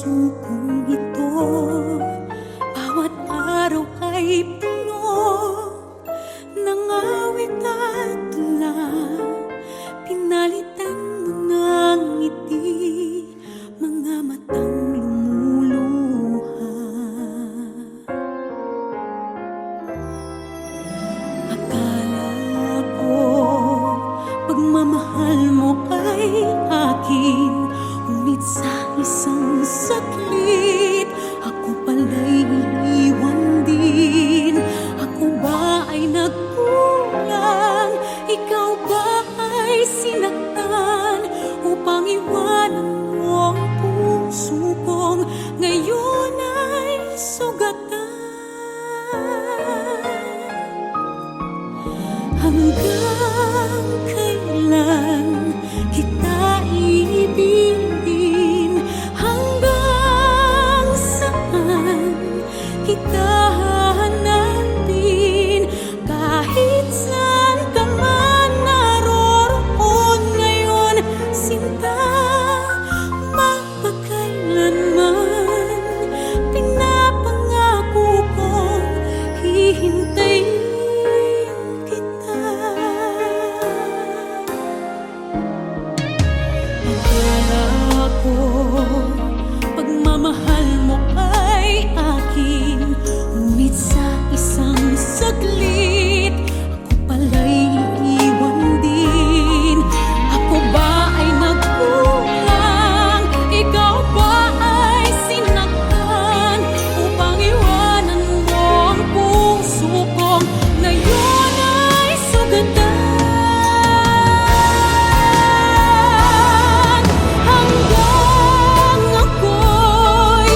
puso kong ito. Bawat araw ay puno ng awit at tula. Pinalitan mo ng ngiti, mga matang lumuluha. Akala ko pagmamahal mo ay akin, ngunit sa isang saglit ako pala'y iiwan din. Ako ba ay nagkulang? Ikaw ba ay sinaktan upang iwanan mo ang puso kong ngayon ay sugatan? Hanggang kailan kita iibigin? Hanggang saan kita hahanapin? Kahit saan ka man naroroon ngayon, sinta, mapagkailanman pinapangako kong hihintayin kita. Akala ko pagmamahal mo ay akin, ngunit sa isang saglit ako pala'y iiwan din. Ako ba ay nagkulang? Ikaw ba ay sinaktan upang iwanan mo ang puso kong ngayon ay sugatan? Hanggang ako'y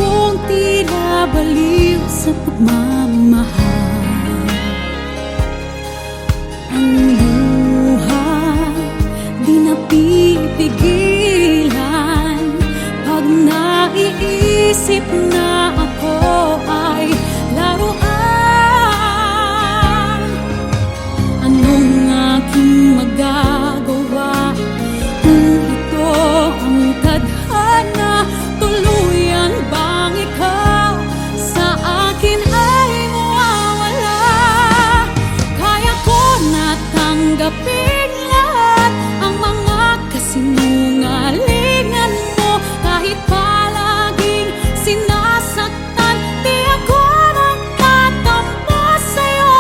akong tila baliw sa pagmamahal. Ang luha di napipigilan pag naiisip na ako ay laruan. Anong aking magagawa kung ito ang tadhana? Tuluyan bang ikaw sa akin ay mawawala? Kaya ko na tanggapin lahat ang mga kasinungalingan mo. Kahit palaging sinasaktan, di ako nagtatampo sa'yo.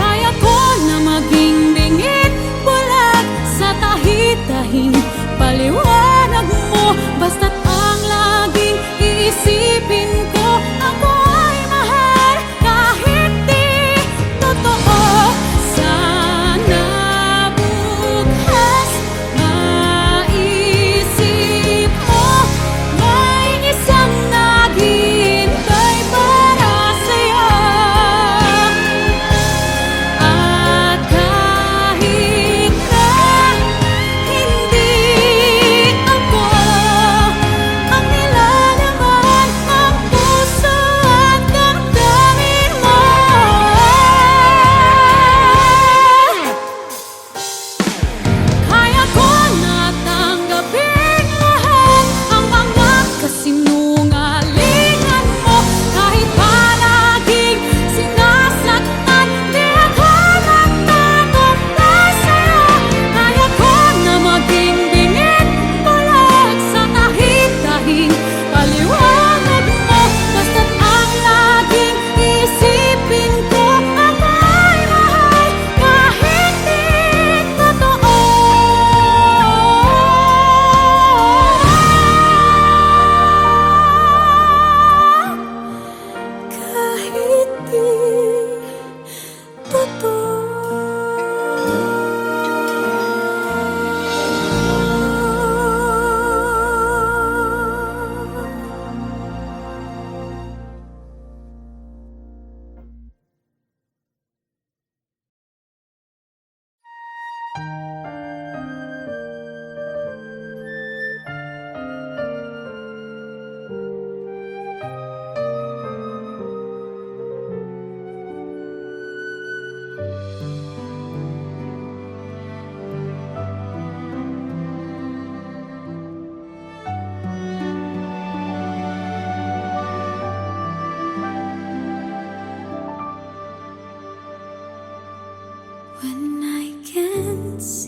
Kaya ko na maging bingit bulag sa tahitahing paliwanag mo. Basta't ang laging iisipin ko, ako ay mahal kahit di totoo. Sana bukas maisip mo may isang naghihintay para sa'yo. At kahit na hindi ako ang nilalaman ng puso at damdamin mo, kaya ko na tanggapin lahat ang mga kasinungalingan mo. Kahit palaging sinasaktan, di ako nagtatampo sa'yo. Kaya ko na maging bingit bulag sa tahit-tahing paliwanag mo. Basta't ang laging isipin ko, ako ay mahal kahit di totoo. Kahit di totoo. When I can't see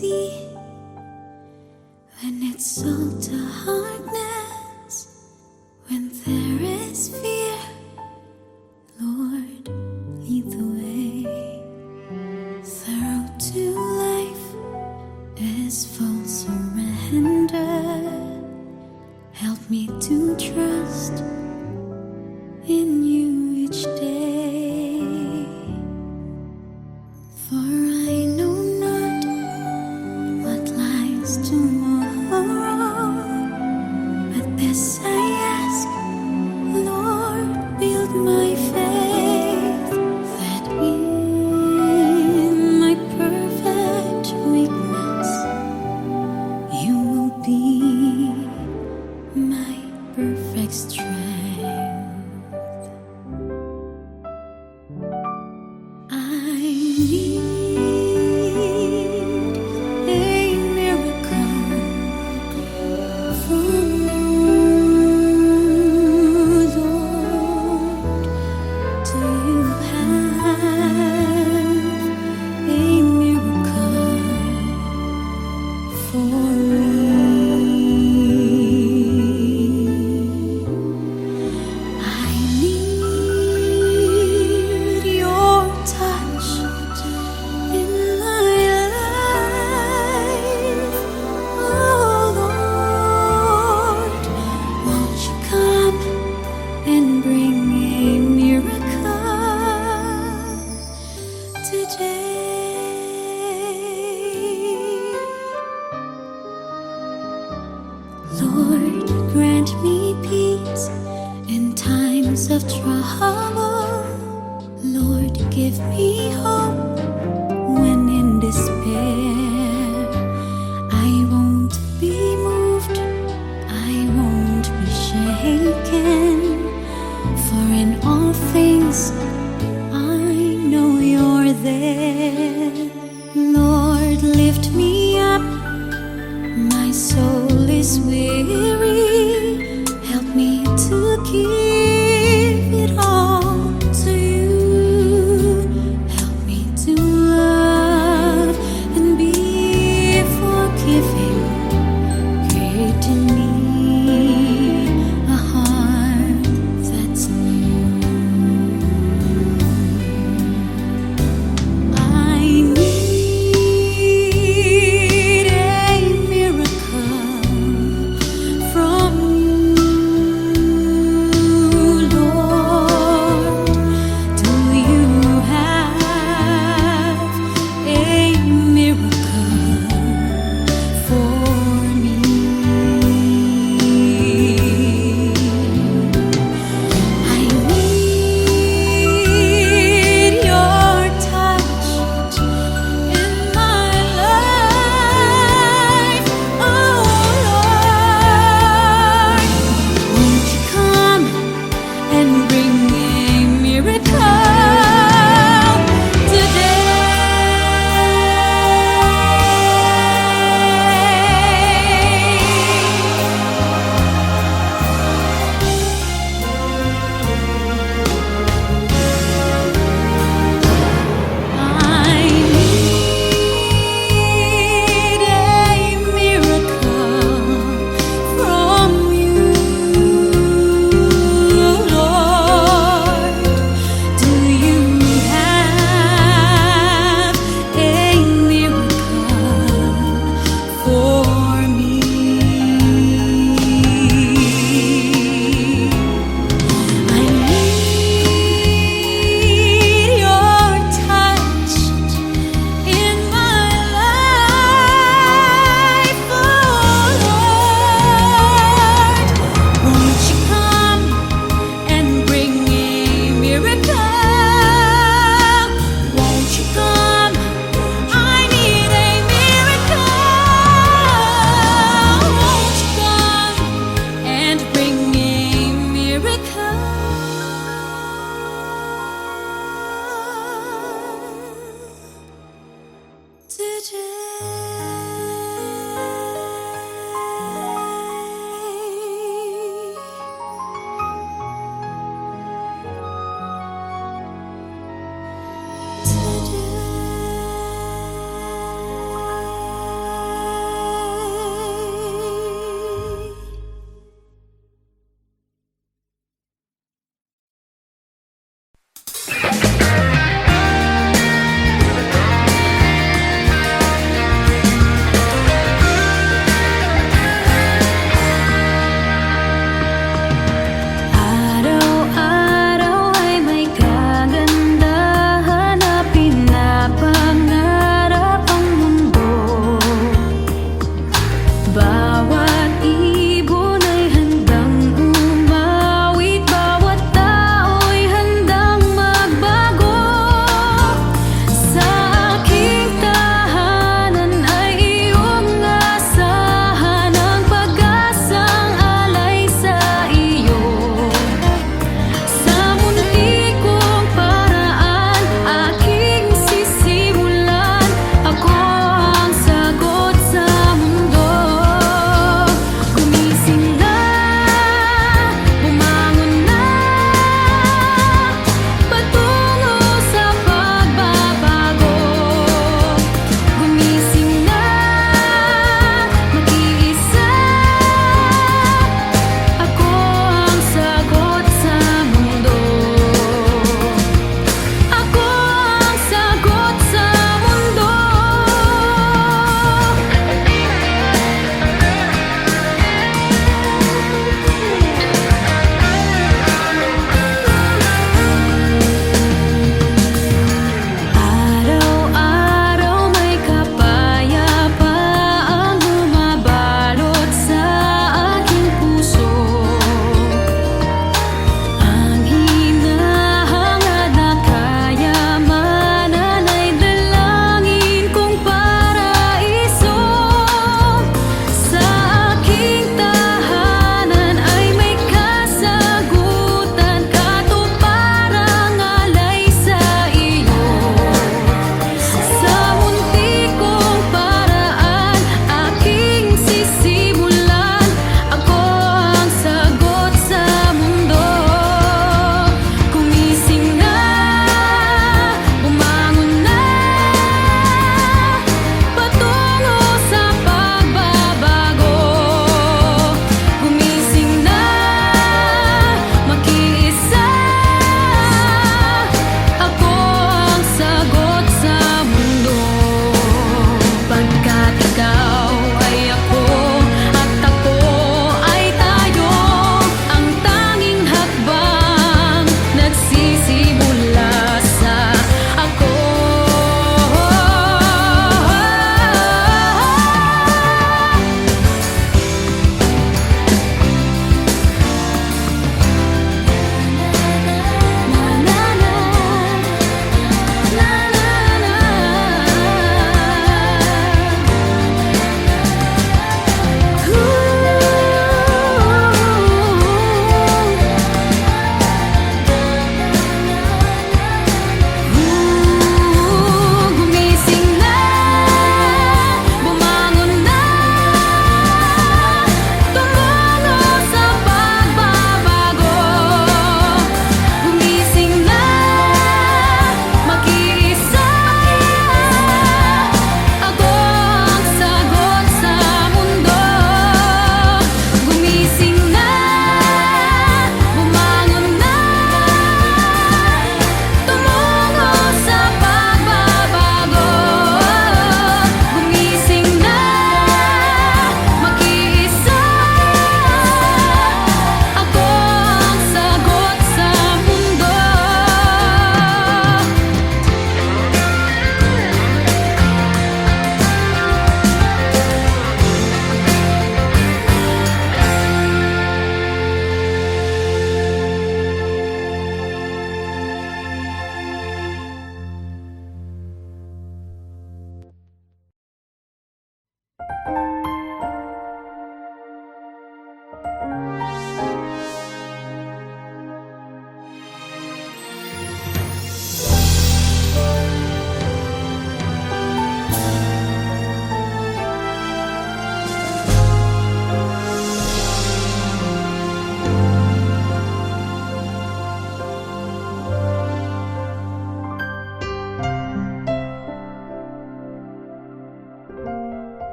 times of trouble. Lord, give me hope when in despair. I won't be moved, I won't be shaken, for in all things I know you're there. Lord, lift me up, my soul is weary. Help me to give it all to you. Help me to love and be forgiving. Create in me a heart that's new. I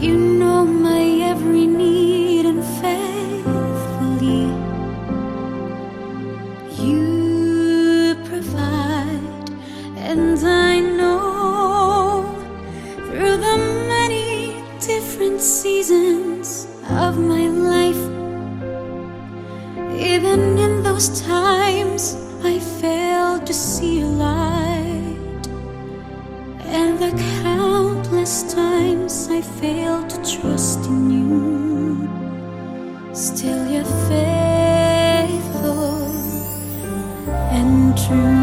You know my every need, and faithfully you provide. And I know through the many different seasons of my life, even in those times I failed to see your light, and the countless times I failed to trust in you, still you're faithful and true.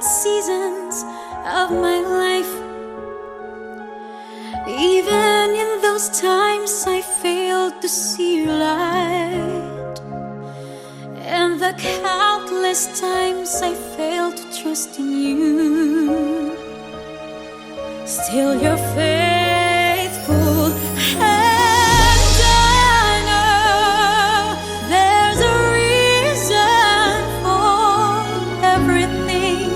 Seasons of my life, even in those times I failed to see your light, and the countless times I failed to trust in you, still you're faithful. And I know there's a reason for everything.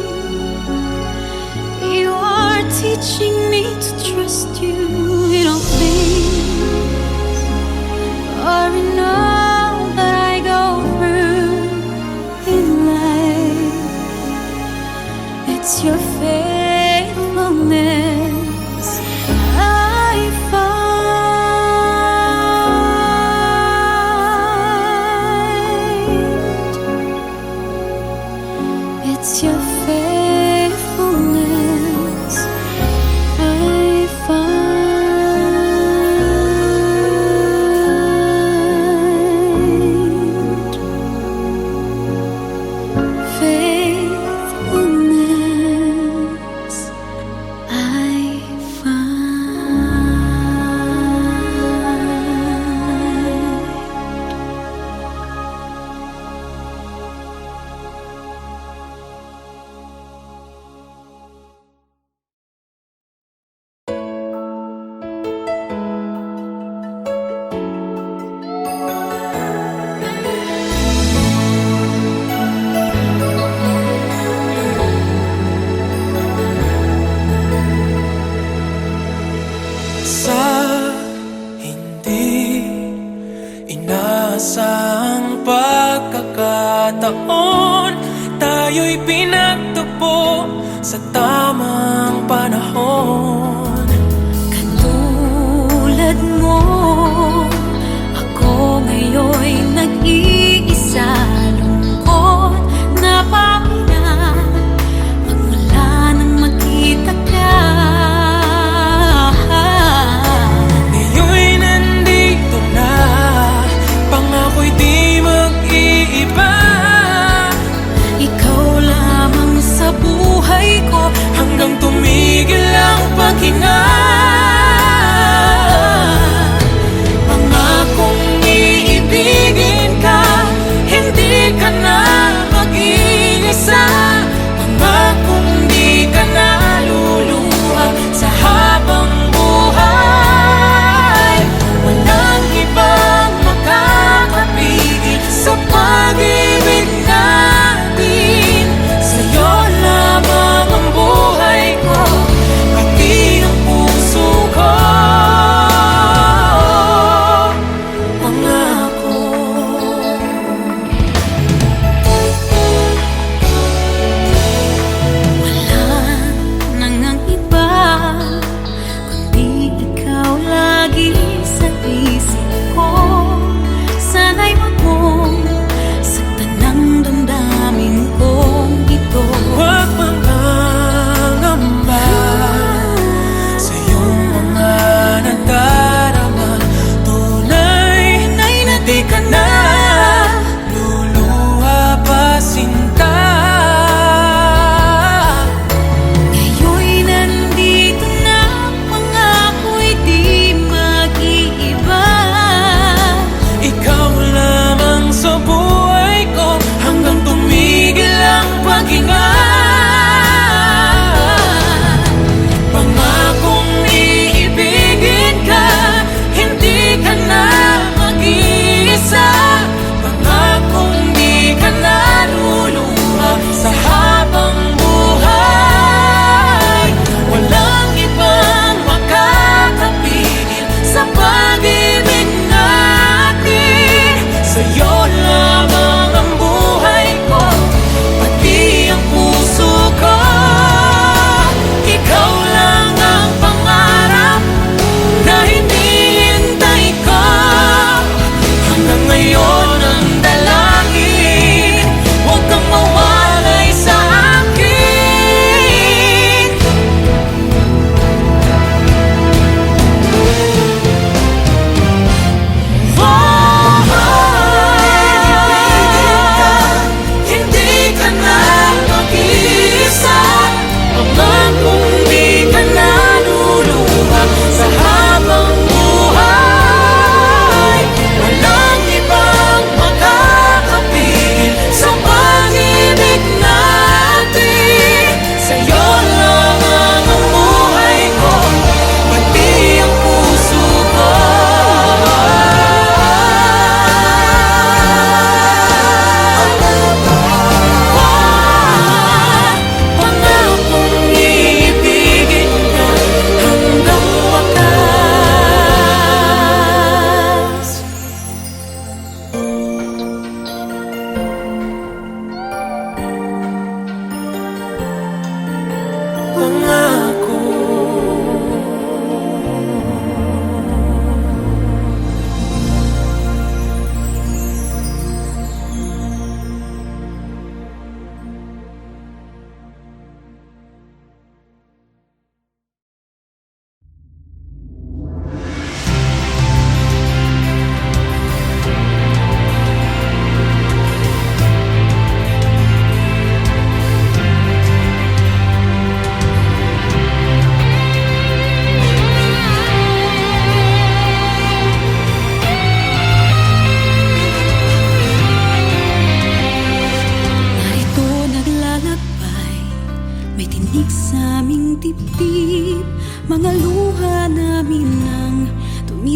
You are teaching me to trust you in all things, or in all that I go through in life. It's your faithfulness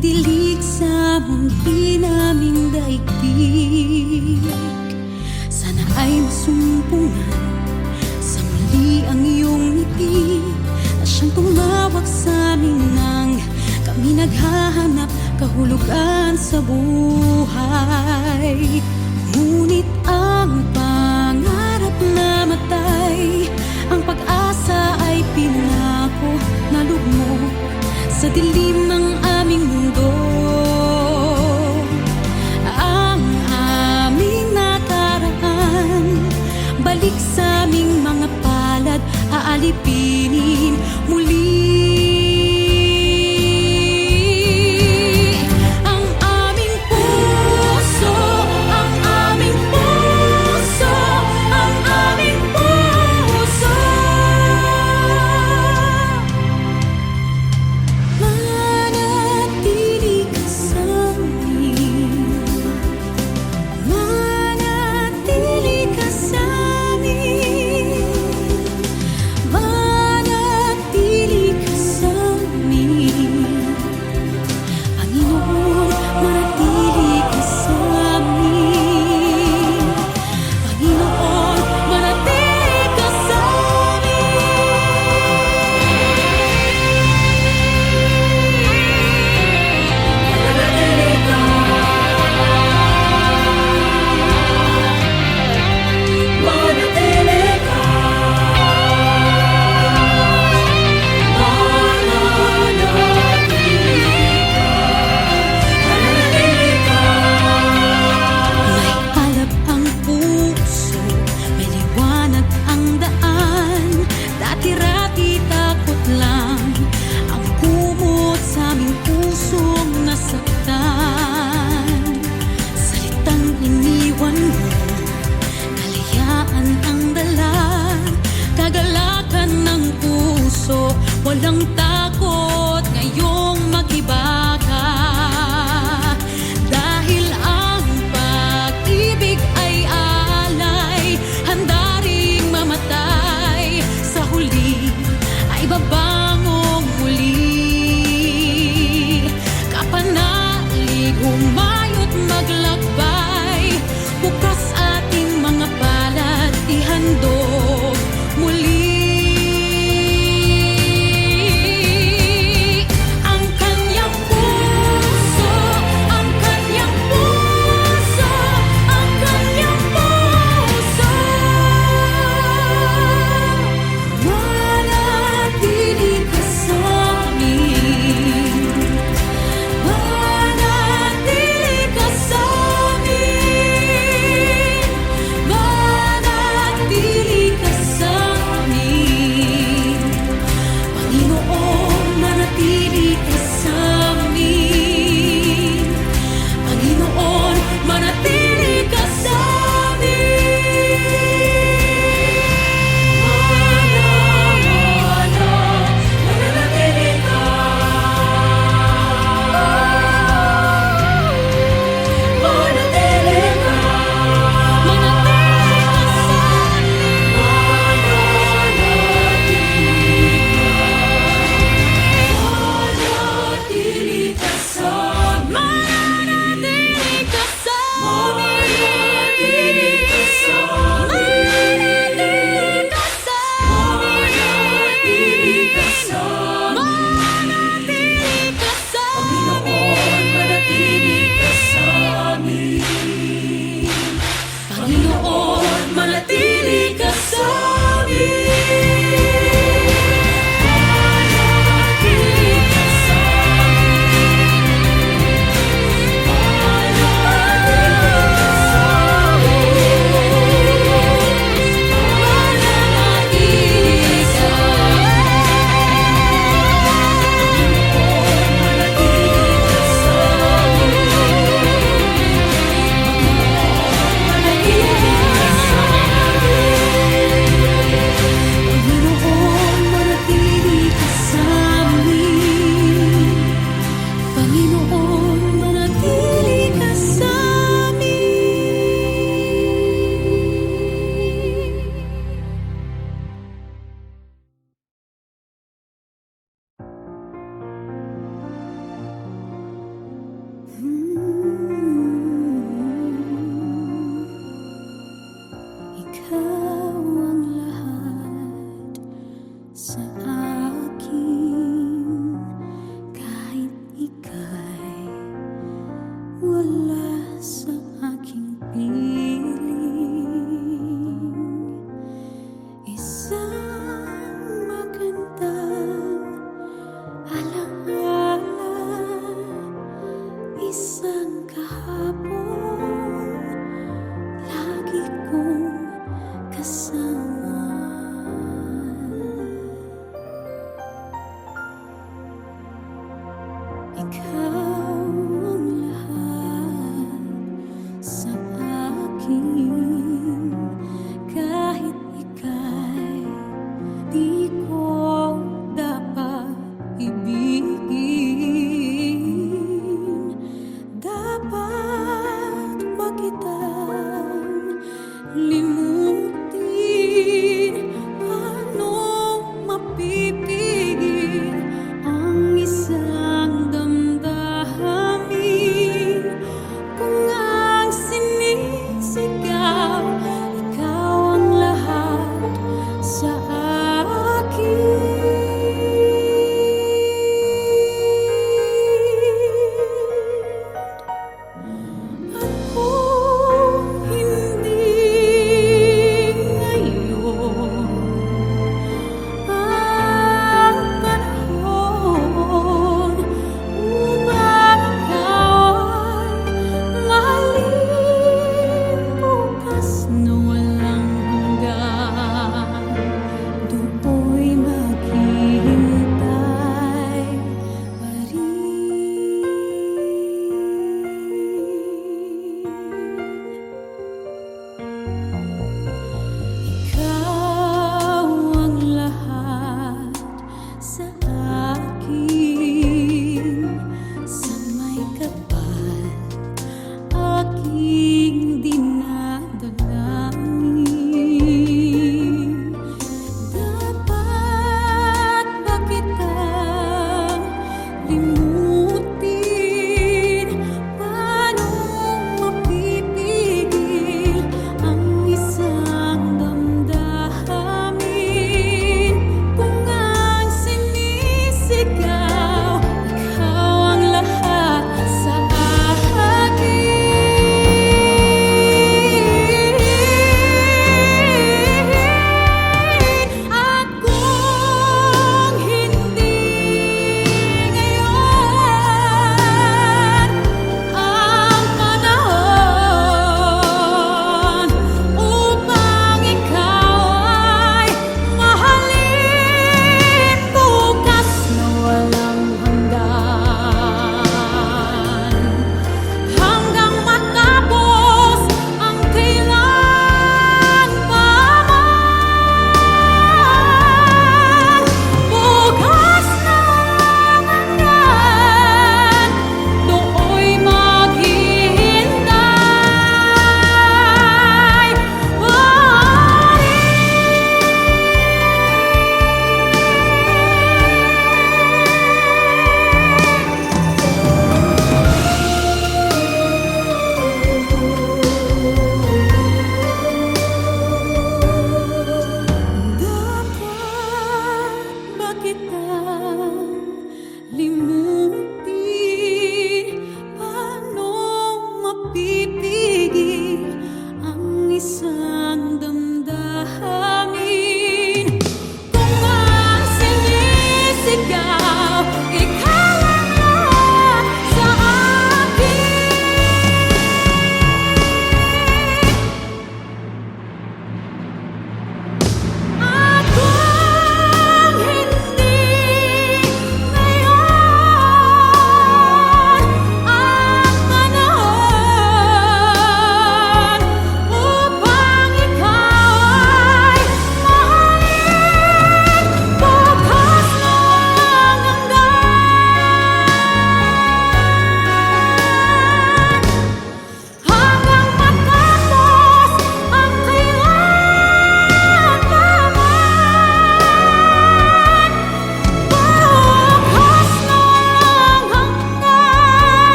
Dumidilig sa munti naming daigdig. Sana ay masumpungan sa muli ang iyong ngiti, na siyang tumawag sa amin nang kami naghahanap kahulugan sa buhay. Ngunit ang pangarap na matay, ang pag-asa ay pinako na lugmok sa dilim ng aming mundo. Ang aming nakaraan, balik sa aming mga palad, aalipinin muli. Walang takot ngayong mag-iba ka, dahil ang pag-ibig ay alay, handa ring mamatay, sa huli ay babangong muli. Kapanalig, humayo't maglakbay, bukas ating mga palad ihandog muli. Manatili Ikaw